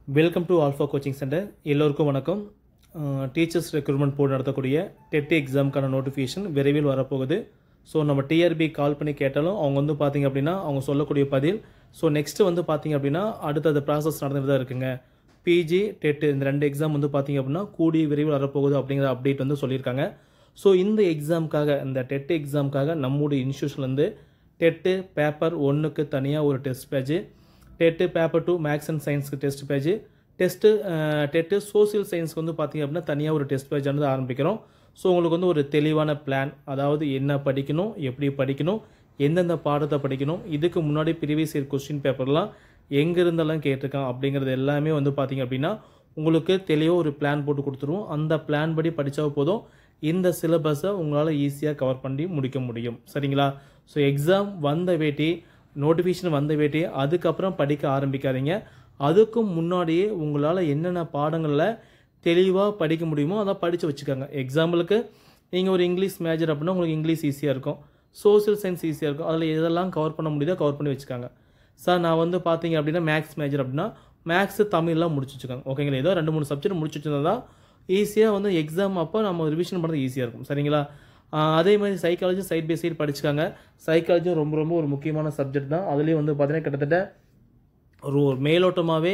Welcome to alpha coaching centre. எல்லோருக்கும் வணக்கம். Teachers recruitment board நடத்தக்கூடிய டெட் எக்ஸாமுக்கான நோட்டிஃபிகேஷன் விரைவில் வரப்போகுது. ஸோ நம்ம டிஆர்பி கால் பண்ணி கேட்டாலும் அவங்க வந்து பார்த்திங்க அப்படின்னா அவங்க சொல்லக்கூடிய பதில். ஸோ நெக்ஸ்ட்டு வந்து பார்த்திங்க அப்படின்னா அடுத்த ப்ராசஸ் நடந்துட்டு தான் இருக்குங்க. பிஜி டெட்டு இந்த 2 எக்ஸாம் வந்து பார்த்திங்க அப்படின்னா கூடிய விரைவில் வரப்போகுது அப்படிங்கிற அப்டேட் வந்து சொல்லியிருக்காங்க. ஸோ இந்த எக்ஸாமுக்காக இந்த டெட் எக்ஸாமுக்காக நம்முடைய இன்ஸ்டியூஷன்லேருந்து டெட்டு பேப்பர் 1க்கு தனியாக ஒரு test page, TET paper 2 maths and சயின்ஸ்க்கு டெஸ்ட் பேஜ், டெட்டு சோசியல் சயின்ஸ்க்கு வந்து பார்த்திங்க அப்படின்னா தனியாக ஒரு டெஸ்ட் பேஜ் வந்து ஆரம்பிக்கிறோம். ஸோ உங்களுக்கு வந்து ஒரு தெளிவான பிளான், அதாவது என்ன படிக்கணும், எப்படி படிக்கணும், எந்தெந்த பாடத்தை படிக்கணும், இதுக்கு முன்னாடி ப்ரீவியஸ் இயர் கொஸ்டின் பேப்பர்லாம் எங்கேருந்தெல்லாம் கேட்டிருக்கான் அப்படிங்கிறது எல்லாமே வந்து பார்த்திங்க அப்படின்னா உங்களுக்கு தெளிவாக ஒரு பிளான் போட்டு கொடுத்துருவோம். அந்த பிளான் படி படித்தா போதும் இந்த சிலபஸை உங்களால் ஈஸியாக கவர் பண்ணி முடிக்க முடியும். சரிங்களா? ஸோ எக்ஸாம் வந்த வேட்டி, நோட்டிஃபிகேஷன் வந்த வேட்டி அதுக்கப்புறம் படிக்க ஆரம்பிக்காதீங்க. அதுக்கும் முன்னாடியே உங்களால் என்னென்ன பாடங்களில் தெளிவாக படிக்க முடியுமோ அதை படித்து வச்சுக்கோங்க. எக்ஸாம்பிளுக்கு நீங்கள் ஒரு இங்கிலீஷ் மேஜர் அப்படின்னா உங்களுக்கு இங்கிலீஷ் ஈஸியாக இருக்கும், சோசியல் சயின்ஸ் ஈஸியாக இருக்கும். அதில் எதெல்லாம் கவர் பண்ண முடியுதோ கவர் பண்ணி வச்சுக்காங்க. சார் நான் வந்து பார்த்தீங்க அப்படின்னா மேக்ஸ் மேஜர் அப்படின்னா மேக்ஸு தமிழ்லாம் முடிச்சு வச்சுக்கோங்க. ஓகேங்களா? ஏதோ 2-3 சப்ஜெக்ட் முடிச்சு வச்சுருந்தா தான் ஈஸியாக வந்து எக்ஸாம் அப்போ நம்ம ரிவிஷன் பண்ணுறது ஈஸியாக இருக்கும். சரிங்களா? அதே மாதிரி சைக்காலஜி சைட் பை சைடு படிச்சுக்காங்க. சைக்காலஜியும் ரொம்ப ரொம்ப ஒரு முக்கியமான சப்ஜெக்ட் தான். அதுலேயும் வந்து பார்த்தீங்கன்னா கிட்டத்தட்ட ஒரு மேலோட்டமாகவே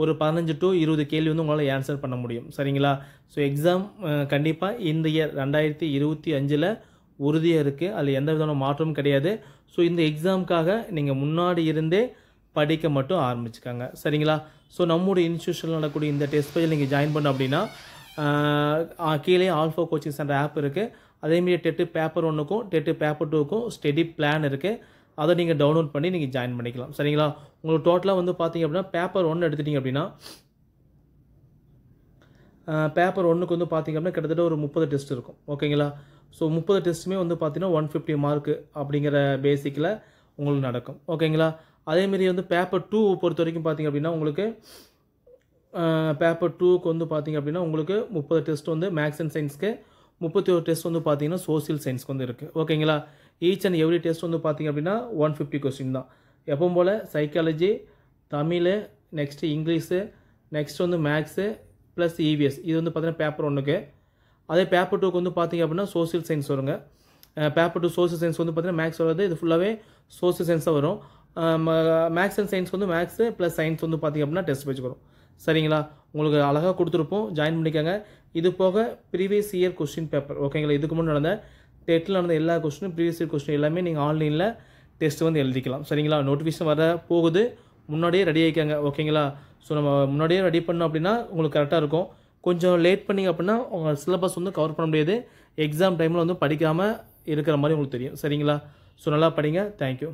ஒரு 15 to 20 கேள்வி வந்து உங்களால் ஆன்சர் பண்ண முடியும். சரிங்களா? ஸோ எக்ஸாம் கண்டிப்பாக இந்த இயர் 2025 உறுதியாக இருக்குது. அதில் எந்த விதமான மாற்றமும் கிடையாது. ஸோ இந்த எக்ஸாமுக்காக நீங்கள் முன்னாடி இருந்தே படிக்க மட்டும் ஆரம்பிச்சுக்காங்க. சரிங்களா? ஸோ நம்முடைய இன்ஸ்டியூஷனில் நடக்கக்கூடிய இந்த டெஸ்ட் பேஜில் நீங்கள் ஜாயின் பண்ண அப்படின்னா கீழே ஆல்ஃபா கோச்சிங் சென்டர் ஆப் இருக்குது. அதேமாதிரி டெட்டு பேப்பர் 1க்கும் டெட்டு பேப்பர் 2க்கும் ஸ்டடி பிளான் இருக்குது. அதை நீங்கள் டவுன்லோட் பண்ணி நீங்கள் ஜாயின் பண்ணிக்கலாம். சரிங்களா? உங்களுக்கு டோட்டலாக வந்து பார்த்தீங்க அப்படின்னா பேப்பர் 1 எடுத்துட்டிங்க அப்படின்னா பேப்பர் 1க்கு வந்து பார்த்திங்க அப்படின்னா கிட்டத்தட்ட ஒரு 30 டெஸ்ட் இருக்கும். ஓகேங்களா? ஸோ 30 டெஸ்ட்டுமே வந்து பார்த்தீங்கன்னா 150 மார்க்கு அப்படிங்கிற பேசிக்கில் உங்களுக்கு நடக்கும். ஓகேங்களா? அதேமாரி வந்து பேப்பர் 2 பொறுத்த வரைக்கும் பார்த்திங்க அப்படின்னா உங்களுக்கு பேப்பர் 2க்கு வந்து பார்த்திங்க அப்படின்னா உங்களுக்கு 30 டெஸ்ட் வந்து மேக்ஸ் அண்ட் சயின்ஸ்க்கு, 31 டெஸ்ட் வந்து பார்த்தீங்கன்னா சோசியல் சயின்ஸ்க்கு வந்து இருக்குது. ஓகேங்களா? ஈச் அண்ட் எவ்ரி டெஸ்ட் வந்து பார்த்திங்க அப்படின்னா 150 கொஸ்டின் தான். எப்பவும் போல் psychology, Tamil, next English, next வந்து மேக்ஸு ப்ளஸ் இவிஎஸ், இது வந்து பார்த்தீங்கன்னா பேப்பர் 1க்கு. அதே பேப்பர் 2க்கு வந்து பார்த்திங்க அப்படின்னா சோசியல் சயின்ஸ் வருங்க. பேப்பர் 2 சோசியல் சயின்ஸ் வந்து பார்த்திங்கன்னா மேக்ஸ் வராது, இது ஃபுல்லாகவே சோசியல் சயின்ஸாக வரும். மேக்ஸ் அண்ட் சயின்ஸ் வந்து மேக்ஸு ப்ளஸ் சயின்ஸ் வந்து பார்த்திங்க அப்படின்னா டெஸ்ட் பேஜ் வரும். சரிங்களா? உங்களுக்கு அழகாக கொடுத்துருப்போம், ஜாயின் பண்ணிக்கோங்க. இது போக ப்ரீவியஸ் இயர் கொஸ்டின் பேப்பர், ஓகேங்களா, இதுக்கு முன்னாடி நடந்த டெட்டில் நடந்த எல்லா கொஸ்டினும் ப்ரீவியஸ் இயர் கொஸ்டின் எல்லாமே நீங்கள் ஆன்லைனில் டெஸ்ட் வந்து எழுதிக்கலாம். சரிங்களா? நோட்டிஃபிகேஷன் வர போகுது, முன்னாடியே ரெடி ஆகிக்காங்க. ஓகேங்களா? ஸோ நம்ம முன்னாடியே ரெடி பண்ணோம் அப்படின்னா உங்களுக்கு கரெக்டாக இருக்கும். கொஞ்சம் லேட் பண்ணிங்க அப்படின்னா உங்கள் சிலபஸ் வந்து கவர் பண்ண முடியாது. எக்ஸாம் டைமில் வந்து படிக்காமல் இருக்கிற மாதிரி உங்களுக்கு தெரியும். சரிங்களா? ஸோ நல்லா படிங்க. தேங்க்யூ.